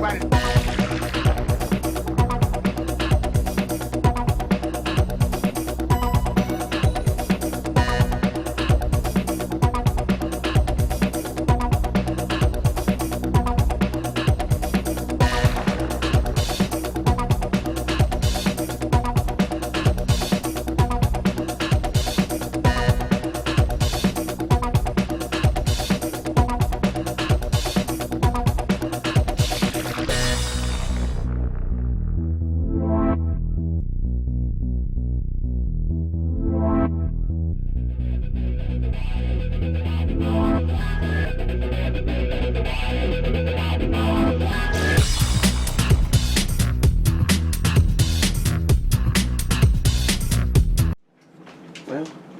Well,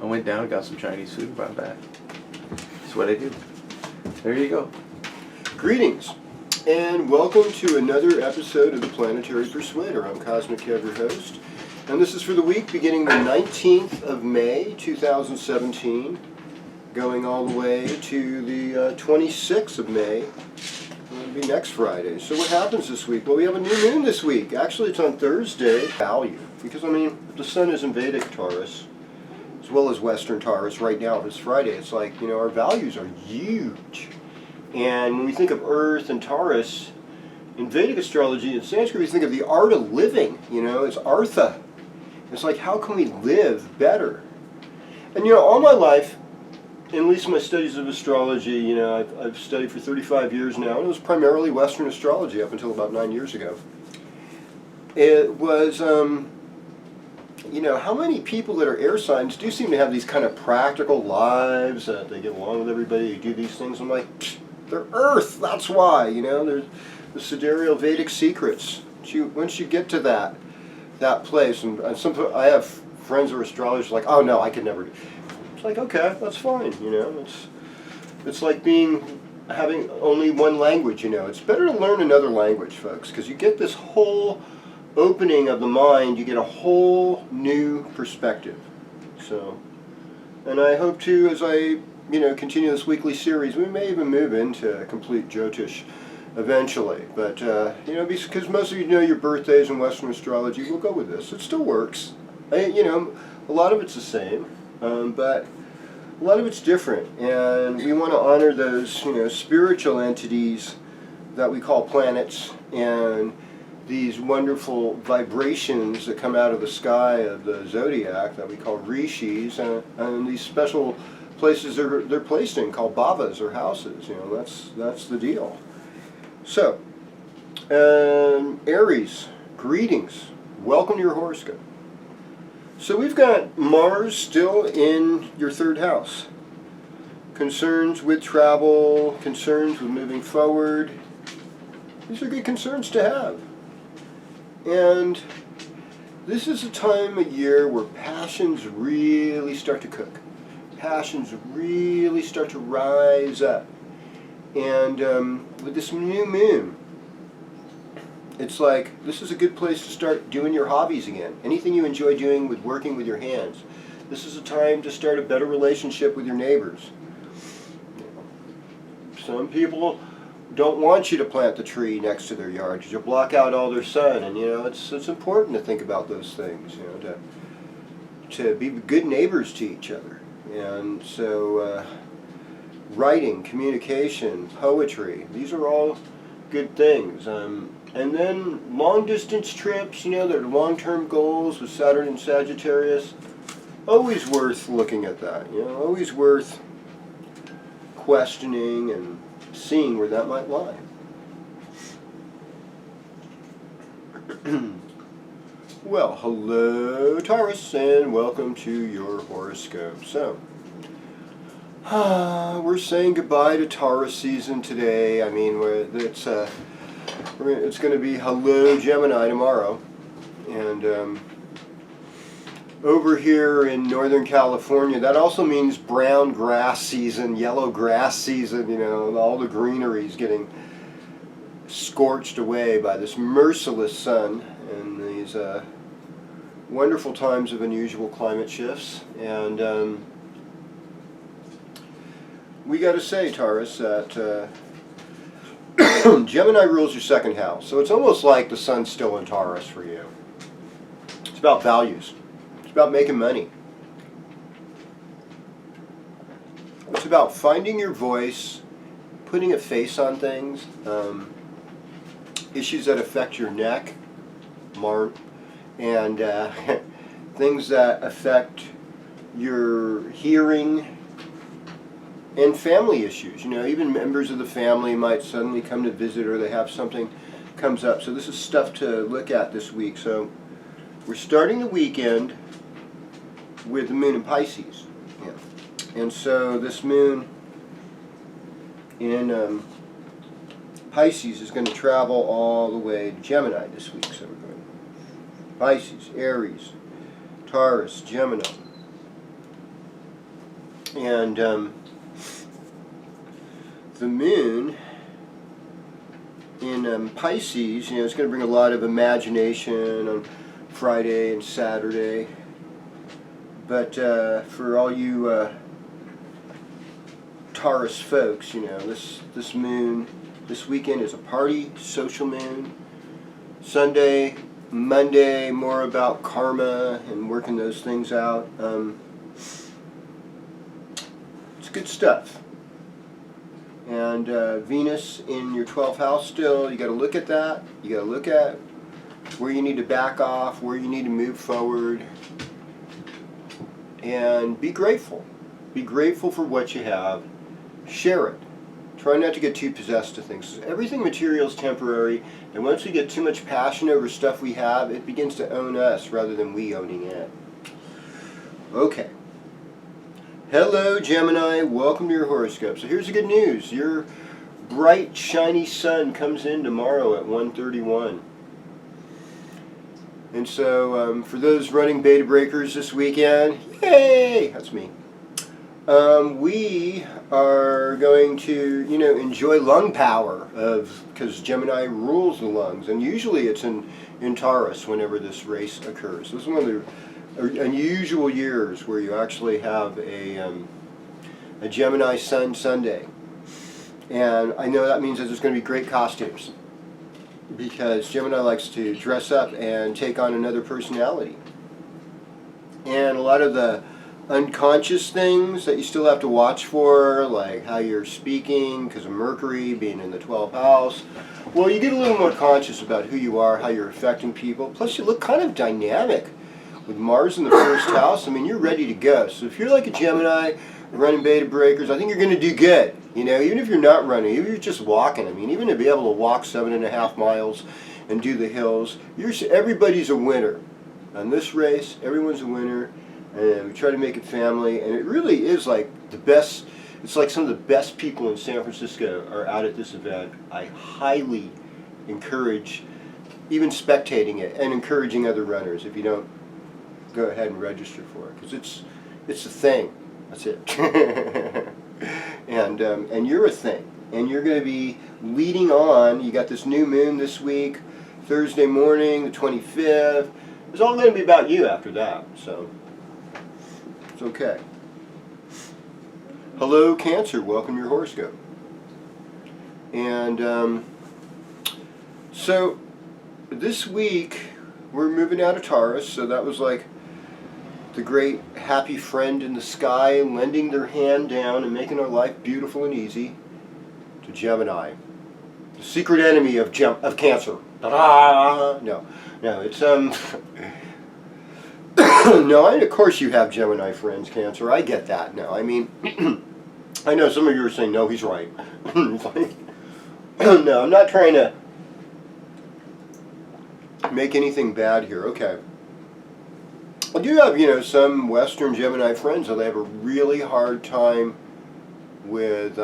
I went down, got some Chinese food, brought it back. That's what I do. There you go. Greetings, and welcome to another episode of the Planetary Persuader. I'm Kozmic, your host, and this is for the week beginning the 19th of May, 2017, going all the way to the 26th of May. It'll be next Friday. So what happens this week? Well, we have a new moon this week. Actually, it's on Thursday. Value, because I mean, the sun is in Vedic Taurus, as well as Western Taurus right now. This Friday, it's like, you know, our values are huge. And when we think of Earth and Taurus, in Vedic astrology and Sanskrit, we think of the art of living. You know, it's Artha. It's like, how can we live better? And you know, all my life, at least my studies of astrology, you know, I've studied for 35 years now, and it was primarily Western astrology up until about 9 years ago. It was, you know, how many people that are air signs do seem to have these kind of practical lives, they get along with everybody, they do these things. I'm like, they're Earth, that's why, you know, there's the sidereal Vedic secrets. Once you get to that place, and I have friends who are astrologers like, oh no, I could never do. It's like, okay, that's fine, you know, it's like having only one language, you know. It's better to learn another language, folks, because you get this whole opening of the mind, you get a whole new perspective. So, and I hope to, as I, you know, continue this weekly series, we may even move into complete Jyotish eventually. But, you know, because most of you know your birthdays in Western astrology, we'll go with this. It still works. You know, a lot of it's the same, but a lot of it's different. And we want to honor those, you know, spiritual entities that we call planets, and these wonderful vibrations that come out of the sky of the zodiac that we call rishis, and these special places they're placed in called bhavas, or houses. You know, that's the deal. So, Aries, greetings. Welcome to your horoscope. So we've got Mars still in your third house. Concerns with travel, concerns with moving forward. These are good concerns to have. And this is a time of year where passions really start to cook. Passions really start to rise up. And with this new moon, it's like, this is a good place to start doing your hobbies again. Anything you enjoy doing with working with your hands. This is a time to start a better relationship with your neighbors. Some people don't want you to plant the tree next to their yard because you'll block out all their sun, and you know, it's important to think about those things, you know, to be good neighbors to each other. And so writing, communication, poetry, these are all good things. And then long distance trips, you know, that are long-term goals with Saturn and Sagittarius, always worth looking at that, you know, always worth questioning and seeing where that might lie. Well, hello Taurus, and welcome to your horoscope. So, we're saying goodbye to Taurus season today. I mean, it's going to be hello Gemini tomorrow, and over here in Northern California, that also means brown grass season, yellow grass season, you know, all the greenery is getting scorched away by this merciless sun and these wonderful times of unusual climate shifts. And we got to say, Taurus, that Gemini rules your second house, so it's almost like the sun's still in Taurus for you. It's about values. It's about making money. It's about finding your voice, putting a face on things, issues that affect your neck, and things that affect your hearing, and family issues. You know, even members of the family might suddenly come to visit, or they have something comes up. So this is stuff to look at this week. So we're starting the weekend with the moon in Pisces. Yeah. And so this moon in Pisces is going to travel all the way to Gemini this week. So we're going Pisces, Aries, Taurus, Gemini. And the moon in Pisces, you know, it's going to bring a lot of imagination on Friday and Saturday. But for all you Taurus folks, you know, this moon, this weekend is a party, social moon. Sunday, Monday, more about karma and working those things out. It's good stuff. And Venus in your 12th house still, you got to look at that. You got to look at where you need to back off, where you need to move forward. And be grateful. Be grateful for what you have. Share it. Try not to get too possessed to things. Everything material is temporary, and once we get too much passion over stuff we have, it begins to own us rather than we owning it. Okay. Hello, Gemini. Welcome to your horoscope. So here's the good news. Your bright, shiny sun comes in tomorrow at 1:31. And so for those running beta breakers this weekend, yay! That's me. We are going to, you know, enjoy lung power because Gemini rules the lungs, and usually it's in Taurus whenever this race occurs. This is one of the unusual years where you actually have a Gemini Sun Sunday, and I know that means that there's going to be great costumes because Gemini likes to dress up and take on another personality, and a lot of the unconscious things that you still have to watch for, like how you're speaking because of Mercury being in the 12th house. Well, you get a little more conscious about who you are, how you're affecting people. Plus, you look kind of dynamic with Mars in the first house. I mean, you're ready to go. So if you're like a Gemini running beta breakers, I think you're going to do good. You know, even if you're not running, even if you're just walking. I mean, even to be able to walk 7.5 miles and do the hills, everybody's a winner. On this race, everyone's a winner. And we try to make it family, and it really is like the best. It's like some of the best people in San Francisco are out at this event. I highly encourage even spectating it and encouraging other runners. If you don't, go ahead and register for it because it's a thing. That's it. And you're a thing, and you're going to be leading on. You got this new moon this week, Thursday morning, the 25th. It's all going to be about you after that. So. It's okay. Hello, Cancer. Welcome to your horoscope. And so this week we're moving out of Taurus, so that was like the great happy friend in the sky lending their hand down and making our life beautiful and easy, to Gemini, the secret enemy of Cancer. Ta-da! No, it's no, of course you have Gemini friends, Cancer. I get that now. I mean, I know some of you are saying, no, he's right. No, I'm not trying to make anything bad here. Okay. I do have, you know, some Western Gemini friends, and they have a really hard time with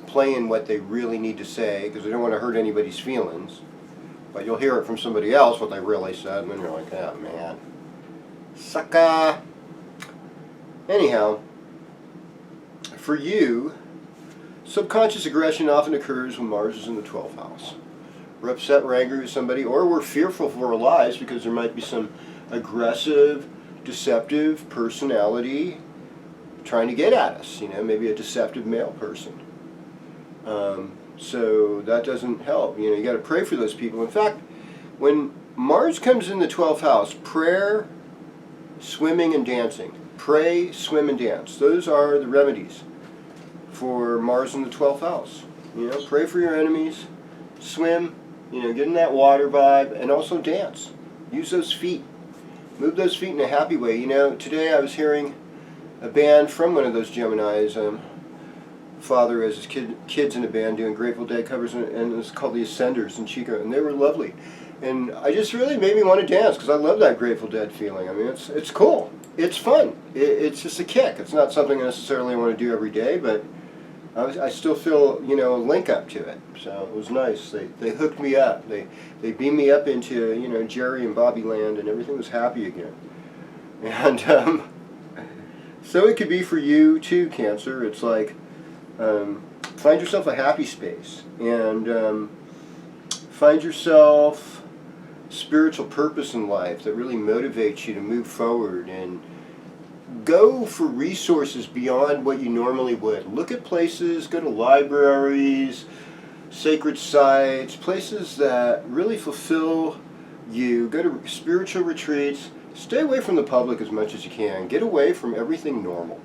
playing what they really need to say because they don't want to hurt anybody's feelings. But you'll hear it from somebody else what they really said, and then you're like, oh man, sucker. Anyhow, for you, subconscious aggression often occurs when Mars is in the 12th house. We're upset, we're angry with somebody, or we're fearful for our lives because there might be some aggressive, deceptive personality trying to get at us. You know, maybe a deceptive male person. So that doesn't help. You got to pray for those people. In fact, when Mars comes in the 12th house, prayer, swimming, and dancing. Pray, swim, and dance. Those are the remedies for Mars in the 12th house. Pray for your enemies, swim, get in that water vibe, and also dance. Use those feet. Move those feet in a happy way. Today I was hearing a band from one of those Geminis. Father has his kids in a band doing Grateful Dead covers, and it's called the Ascenders in Chico, and they were lovely. And I just really made me want to dance because I love that Grateful Dead feeling. I mean, it's cool. It's fun. It's just a kick. It's not something I necessarily want to do every day, but I still feel, a link up to it. So it was nice. They hooked me up. They beamed me up into, Jerry and Bobby land, and everything was happy again. And so it could be for you too, Cancer. It's like, find yourself a happy space, and find yourself spiritual purpose in life that really motivates you to move forward, and go for resources beyond what you normally would. Look at places, go to libraries, sacred sites, places that really fulfill you. Go to spiritual retreats. Stay away from the public as much as you can. Get away from everything normal.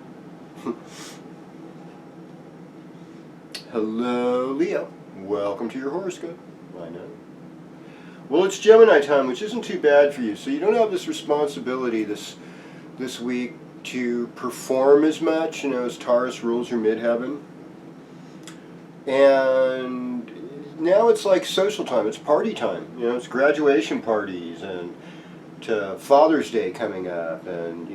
Hello, Leo. Welcome to your horoscope. I know. Well, it's Gemini time, which isn't too bad for you. So you don't have this responsibility this week to perform as much, as Taurus rules your midheaven. And now it's like social time. It's party time. It's graduation parties, and to Father's Day coming up, and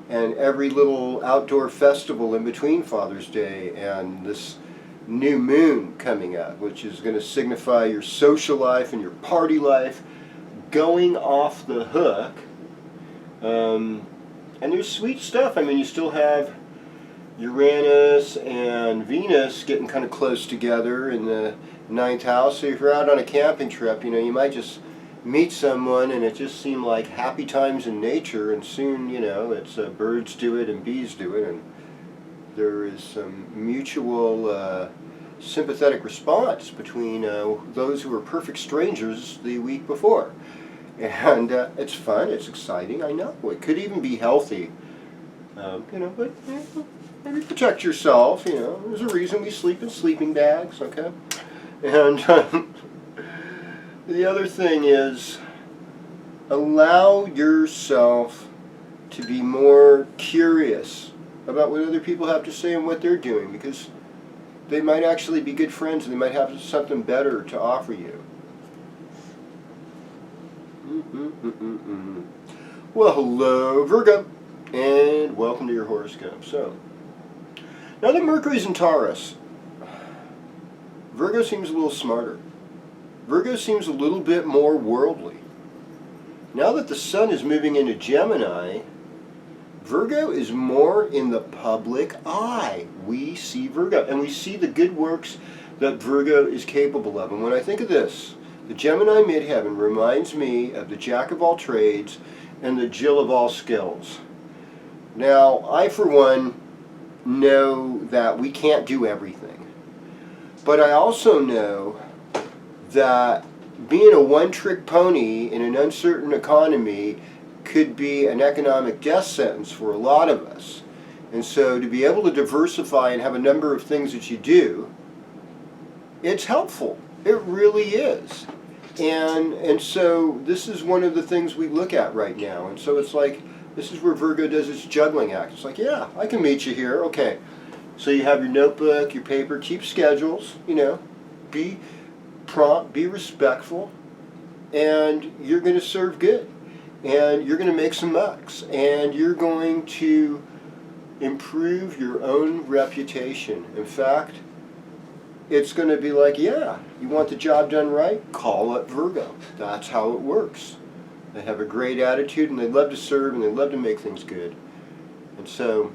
and every little outdoor festival in between Father's Day and this new moon coming up, which is going to signify your social life and your party life going off the hook. And there's sweet stuff. I mean, you still have Uranus and Venus getting kind of close together in the 9th house. So if you're out on a camping trip, you might just meet someone and it just seemed like happy times in nature, and soon, it's birds do it and bees do it, and there is some mutual sympathetic response between those who were perfect strangers the week before. And it's fun, it's exciting, I know. It could even be healthy, but maybe protect yourself, There's a reason we sleep in sleeping bags, okay? And the other thing is, allow yourself to be more curious about what other people have to say and what they're doing, because they might actually be good friends and they might have something better to offer you. Well, hello, Virgo, and welcome to your horoscope. So, now that Mercury's in Taurus, Virgo seems a little smarter. Virgo seems a little bit more worldly. Now that the Sun is moving into Gemini, Virgo is more in the public eye. We see Virgo, and we see the good works that Virgo is capable of. And when I think of this, the Gemini midheaven reminds me of the Jack of all trades and the Jill of all skills. Now, I for one know that we can't do everything. But I also know that being a one-trick pony in an uncertain economy could be an economic death sentence for a lot of us. And so to be able to diversify and have a number of things that you do, it's helpful. It really is. And so this is one of the things we look at right now. And so it's like, this is where Virgo does its juggling act. It's like, yeah, I can meet you here. Okay. So you have your notebook, your paper, keep schedules, be prompt, be respectful, and you're going to serve good. And you're going to make some bucks. And you're going to improve your own reputation. In fact, it's going to be like, yeah, you want the job done right? Call up Virgo. That's how it works. They have a great attitude, and they love to serve, and they love to make things good. And so,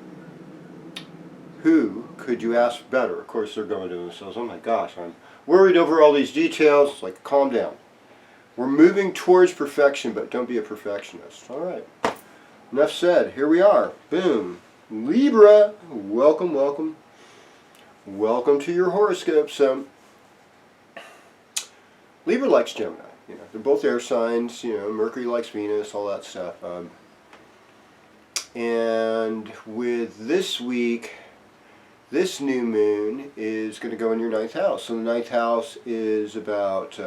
who could you ask better? Of course, they're going to themselves, oh my gosh, I'm worried over all these details. It's like, calm down. We're moving towards perfection, but don't be a perfectionist. All right. Enough said. Here we are. Boom. Libra. Welcome, welcome. welcome to your horoscope. So, Libra likes Gemini. They're both air signs. Mercury likes Venus, all that stuff. And with this week, this new moon is going to go in your ninth house. So the ninth house is about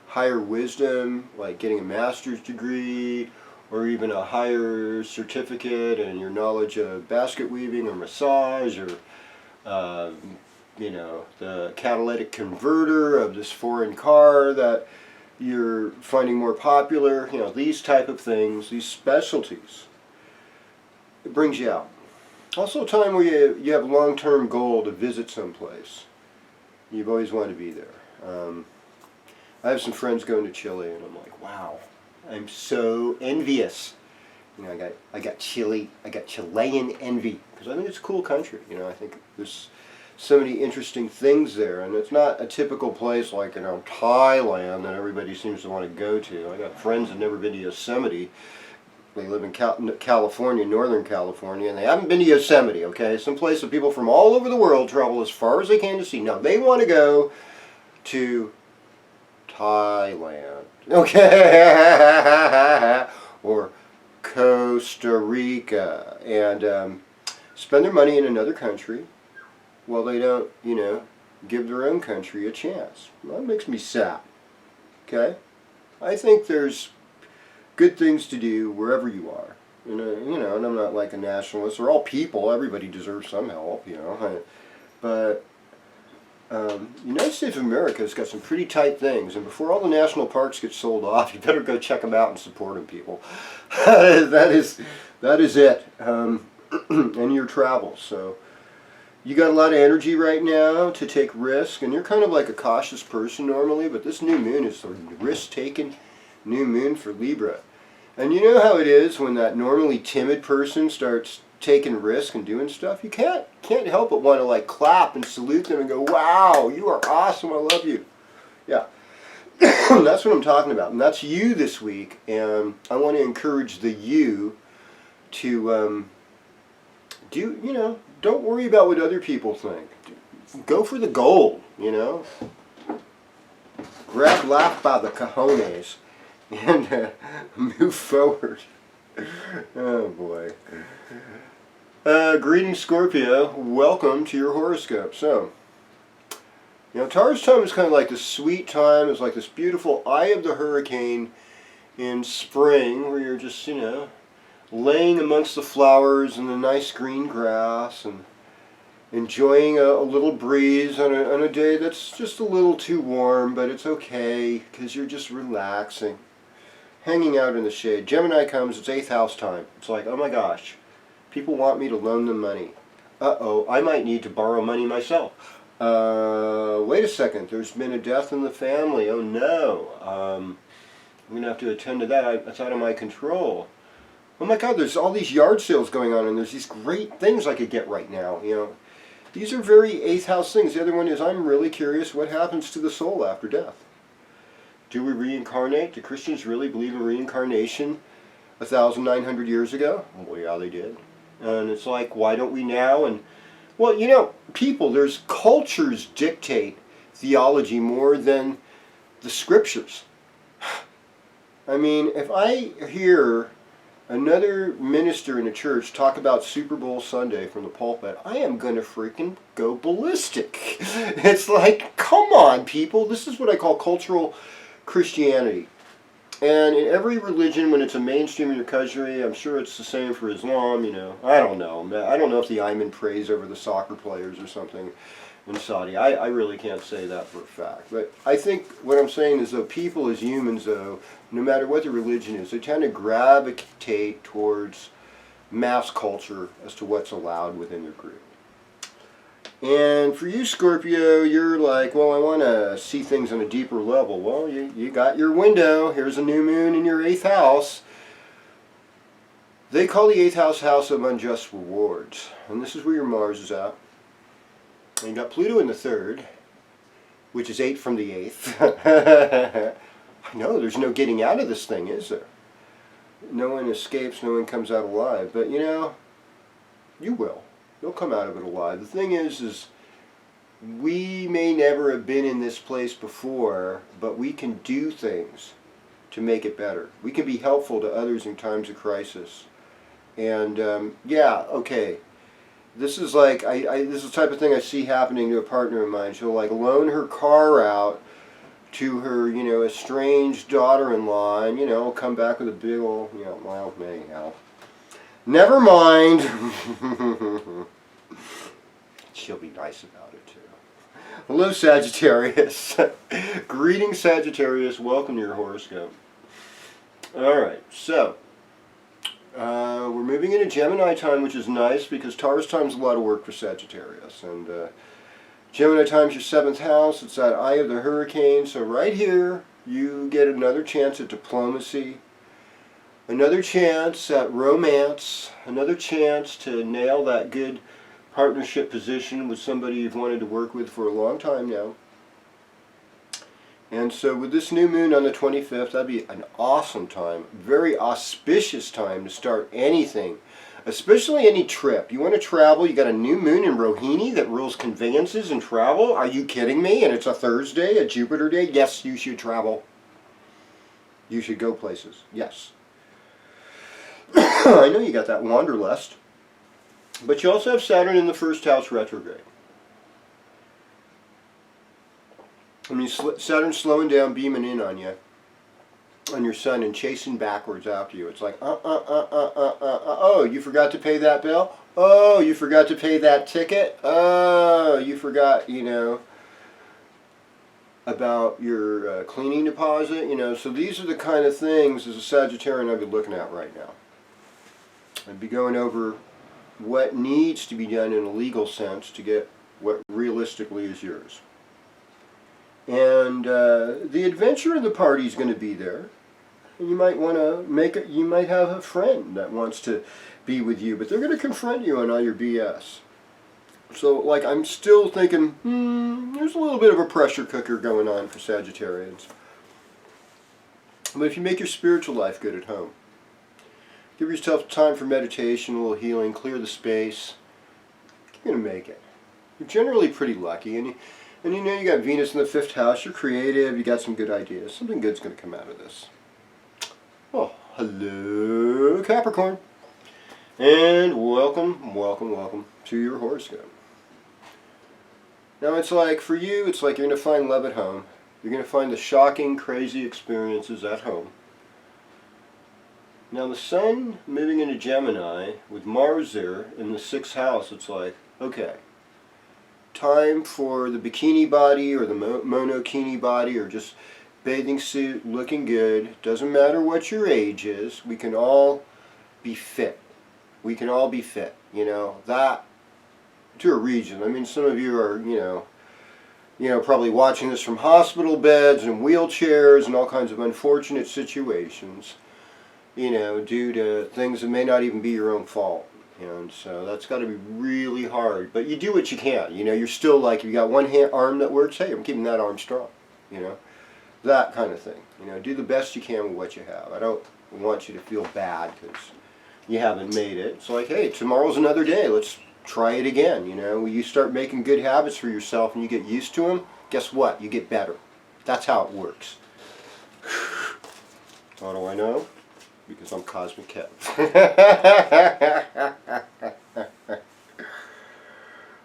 higher wisdom, like getting a master's degree, or even a higher certificate in your knowledge of basket weaving or massage, or the catalytic converter of this foreign car that you're finding more popular. These type of things, these specialties. It brings you out. Also a time where you have a long-term goal to visit someplace. You've always wanted to be there. I have some friends going to Chile, and I'm like, wow, I'm so envious. I got Chilean envy, because I think it's a cool country. I think there's so many interesting things there, and it's not a typical place like Thailand that everybody seems to want to go to. I got friends that never been to Yosemite. They live in California, Northern California, and they haven't been to Yosemite, okay? Some place that people from all over the world travel as far as they can to see. Now, they want to go to Thailand, okay? Or Costa Rica, and spend their money in another country while they don't, give their own country a chance. Well, that makes me sad, okay? I think there's good things to do wherever you are. And I'm not like a nationalist. We're all people. Everybody deserves some help, But the United States of America has got some pretty tight things. And before all the national parks get sold off, you better go check them out and support them, people. that is it. And your travels. So you got a lot of energy right now to take risk. And you're kind of like a cautious person normally. But this new moon is the risk-taking new moon for Libra. And you know how it is when that normally timid person starts taking risks and doing stuff? You can't help but want to like clap and salute them and go, wow, you are awesome, I love you. Yeah. That's what I'm talking about. And that's you this week. And I want to encourage the you to don't worry about what other people think. Go for the gold, Grab life by the cojones. And move forward. Oh boy. Greetings, Scorpio. Welcome to your horoscope. So, Taurus time is kind of like this sweet time. It's like this beautiful eye of the hurricane in spring where you're just, laying amongst the flowers and the nice green grass and enjoying a little breeze on a day that's just a little too warm, but it's okay because you're just relaxing. Hanging out in the shade. Gemini comes, it's 8th house time. It's like, oh my gosh, people want me to loan them money. Uh-oh, I might need to borrow money myself. Wait a second, there's been a death in the family. Oh no, I'm going to have to attend to that. That's out of my control. Oh my God, there's all these yard sales going on, and there's these great things I could get right now. These are very 8th house things. The other one is I'm really curious what happens to the soul after death. Do we reincarnate? Do Christians really believe in reincarnation 1,900 years ago? Well, yeah, they did. And it's like, why don't we now? And, well, people, there's cultures dictate theology more than the scriptures. I mean, if I hear another minister in a church talk about Super Bowl Sunday from the pulpit, I am going to freaking go ballistic. It's like, come on, people. This is what I call cultural Christianity. And in every religion, when it's a mainstream in your country, I'm sure it's the same for Islam, I don't know. I don't know if the Imam prays over the soccer players or something in Saudi. I really can't say that for a fact. But I think what I'm saying is, though, people as humans, though, no matter what the religion is, they tend to gravitate towards mass culture as to what's allowed within their group. And for you, Scorpio, you're like, well, I want to see things on a deeper level. Well, you got your window. Here's a new moon in your 8th house. They call the 8th house of unjust rewards. And this is where your Mars is at. And you got Pluto in the 3rd, which is 8 from the 8th. I know, there's no getting out of this thing, is there? No one escapes, no one comes out alive. But, you will. You'll come out of it alive. The thing is we may never have been in this place before, but we can do things to make it better. We can be helpful to others in times of crisis. And yeah, okay. This is like, this is the type of thing I see happening to a partner of mine. She'll like loan her car out to her, estranged daughter-in-law, and, come back with a big old, well, anyhow. Never mind. She'll be nice about it, too. Hello, Sagittarius. Greetings, Sagittarius. Welcome to your horoscope. Alright, so, we're moving into Gemini time, which is nice because Taurus time's a lot of work for Sagittarius. And Gemini time's your 7th house. It's that eye of the hurricane. So right here, you get another chance at diplomacy, another chance at romance, another chance to nail that good partnership position with somebody you've wanted to work with for a long time now. And so with this new moon on the 25th, that'd be an awesome time, very auspicious time to start anything, especially any trip. You want to travel, you got a new moon in Rohini that rules conveyances and travel. Are you kidding me? And it's a Thursday, a Jupiter day. Yes, you should travel. You should go places. Yes. I know you got that wanderlust. But you also have Saturn in the 1st house retrograde. I mean, Saturn's slowing down, beaming in on you, on your sun, and chasing backwards after you. It's like, oh, you forgot to pay that bill? Oh, you forgot to pay that ticket? Oh, you forgot, about your cleaning deposit, So these are the kind of things, as a Sagittarian, I'd be looking at right now. I'd be going over what needs to be done in a legal sense to get what realistically is yours. And the adventure of the party is going to be there. And you might want to you might have a friend that wants to be with you, but they're going to confront you on all your BS. So, like, I'm still thinking, there's a little bit of a pressure cooker going on for Sagittarians. But if you make your spiritual life good at home, give yourself time for meditation, a little healing, clear the space, you're going to make it. You're generally pretty lucky, and you got Venus in the 5th house, you're creative, you got some good ideas. Something good's going to come out of this. Oh, hello, Capricorn. And welcome, welcome, welcome to your horoscope. Now it's like, for you, it's like you're going to find love at home. You're going to find the shocking, crazy experiences at home. Now the Sun moving into Gemini with Mars there in the 6th house, it's like, okay, time for the bikini body or the monokini body or just bathing suit looking good. Doesn't matter what your age is. We can all be fit. We can all be fit, that to a region. I mean, some of you are, probably watching this from hospital beds and wheelchairs and all kinds of unfortunate situations. Due to things that may not even be your own fault. And so that's got to be really hard. But you do what you can. You're still like, if you got one arm that works, hey, I'm keeping that arm strong. That kind of thing. Do the best you can with what you have. I don't want you to feel bad because you haven't made it. It's like, hey, tomorrow's another day. Let's try it again. When you start making good habits for yourself and you get used to them, guess what? You get better. That's how it works. How do I know? Because I'm Kozmic Kev.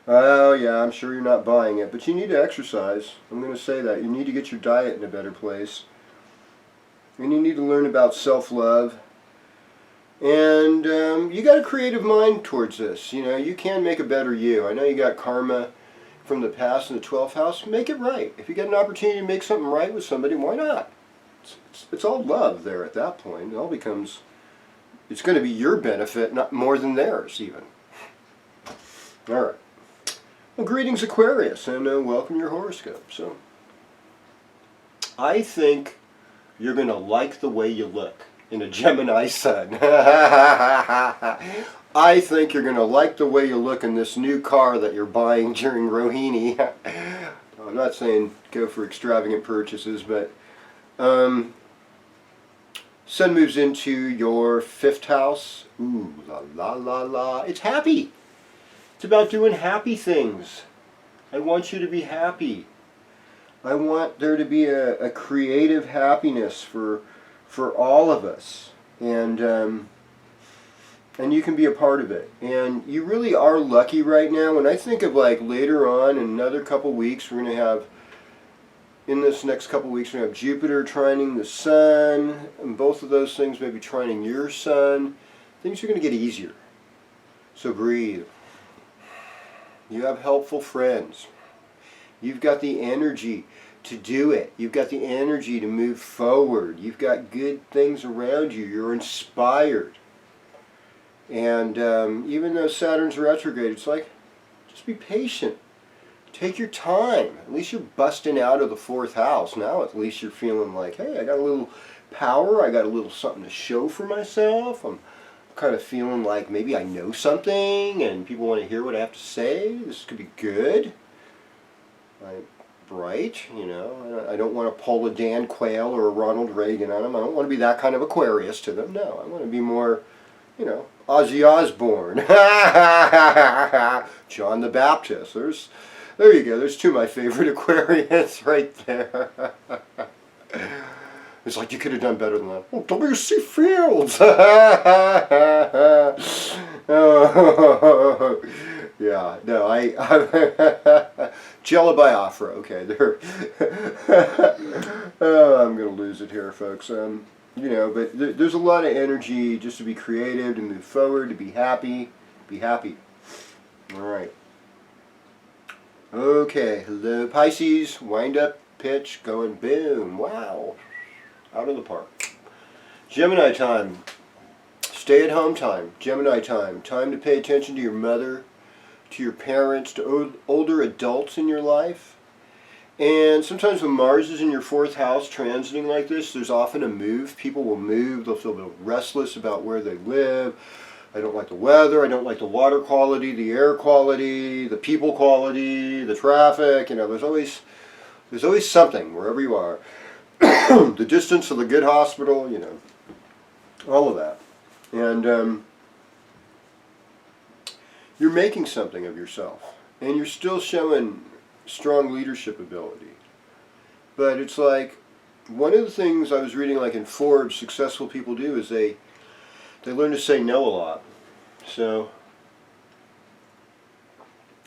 Oh yeah, I'm sure you're not buying it, but you need to exercise. I'm going to say that. You need to get your diet in a better place. And you need to learn about self-love. And you got a creative mind towards this. You can make a better you. I know you got karma from the past in the 12th house. Make it right. If you get an opportunity to make something right with somebody, why not? It's all love there at that point. It all becomes, it's going to be your benefit, not more than theirs even. All right. Well, greetings Aquarius, and welcome to your horoscope. So, I think you're going to like the way you look in a Gemini sun. I think you're going to like the way you look in this new car that you're buying during Rohini. I'm not saying go for extravagant purchases, but Sun moves into your 5th house. Ooh, la la la la. It's happy. It's about doing happy things. I want you to be happy. I want there to be a creative happiness for all of us. And you can be a part of it. And you really are lucky right now. When I think of like later on, in another couple weeks, we're going to have, in this next couple weeks, we're going to have Jupiter trining the Sun, and both of those things maybe trining your Sun. Things are going to get easier. So breathe. You have helpful friends. You've got the energy to do it. You've got the energy to move forward. You've got good things around you. You're inspired. And even though Saturn's retrograde, it's like, just be patient. Take your time. At least you're busting out of the 4th house. Now at least you're feeling like, hey, I got a little power. I got a little something to show for myself. I'm kind of feeling like maybe I know something and people want to hear what I have to say. This could be good. I'm bright, you know. I don't want to pull a Dan Quayle or a Ronald Reagan on them. I don't want to be that kind of Aquarius to them. No, I want to be more, you know, Ozzy Osbourne. John the Baptist. There you go. There's 2 of my favorite Aquarians right there. It's like you could have done better than that. Oh, W.C. Fields. Oh, yeah, no, Jello Biafra. Okay, there. Oh, I'm gonna lose it here, folks. You know, but there's a lot of energy just to be creative, to move forward, to be happy. Be happy. All right. Okay, hello Pisces. Wind up, pitch, going boom. Wow. Out of the park. Gemini time. Stay at home time. Gemini time. Time to pay attention to your mother, to your parents, to older adults in your life. And sometimes when Mars is in your 4th house transiting like this, there's often a move. People will move. They'll feel a little restless about where they live. I don't like the weather. I don't like the water quality, the air quality, the people quality, the traffic. You know, there's always something wherever you are. The distance to the good hospital, you know, all of that. And you're making something of yourself. And you're still showing strong leadership ability. But it's like, one of the things I was reading like in Forbes, successful people do is they learn to say no a lot. So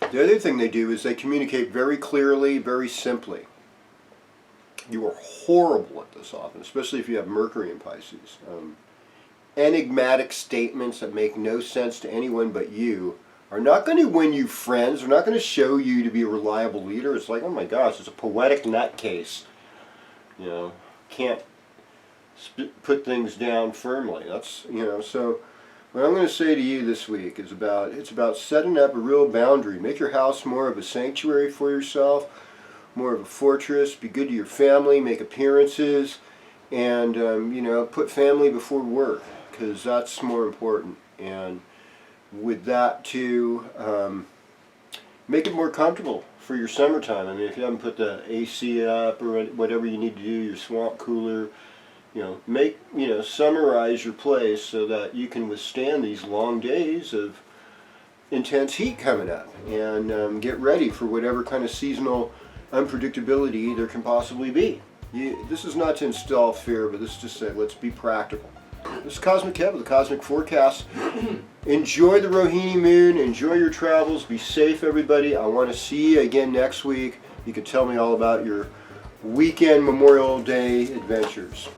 the other thing they do is they communicate very clearly, very simply. You are horrible at this often, especially if you have Mercury in Pisces. Enigmatic statements that make no sense to anyone but you are not going to win you friends. They're not going to show you to be a reliable leader. It's like, oh my gosh, it's a poetic nutcase. You know, can't put things down firmly. That's, you know, so what I'm going to say to you this week is it's about setting up a real boundary. Make your house more of a sanctuary for yourself, more of a fortress. Be good to your family, make appearances, and you know, put family before work, because that's more important. And with that too, make it more comfortable for your summertime. I mean, if you haven't put the AC up or whatever you need to do, your swamp cooler, you know, summarize your place so that you can withstand these long days of intense heat coming up, and get ready for whatever kind of seasonal unpredictability there can possibly be. This is not to instill fear, but this is to say, let's be practical. This is Cosmic Kev with the Cosmic Forecast. Enjoy the Rohini moon. Enjoy your travels. Be safe, everybody. I want to see you again next week. You can tell me all about your weekend Memorial Day adventures.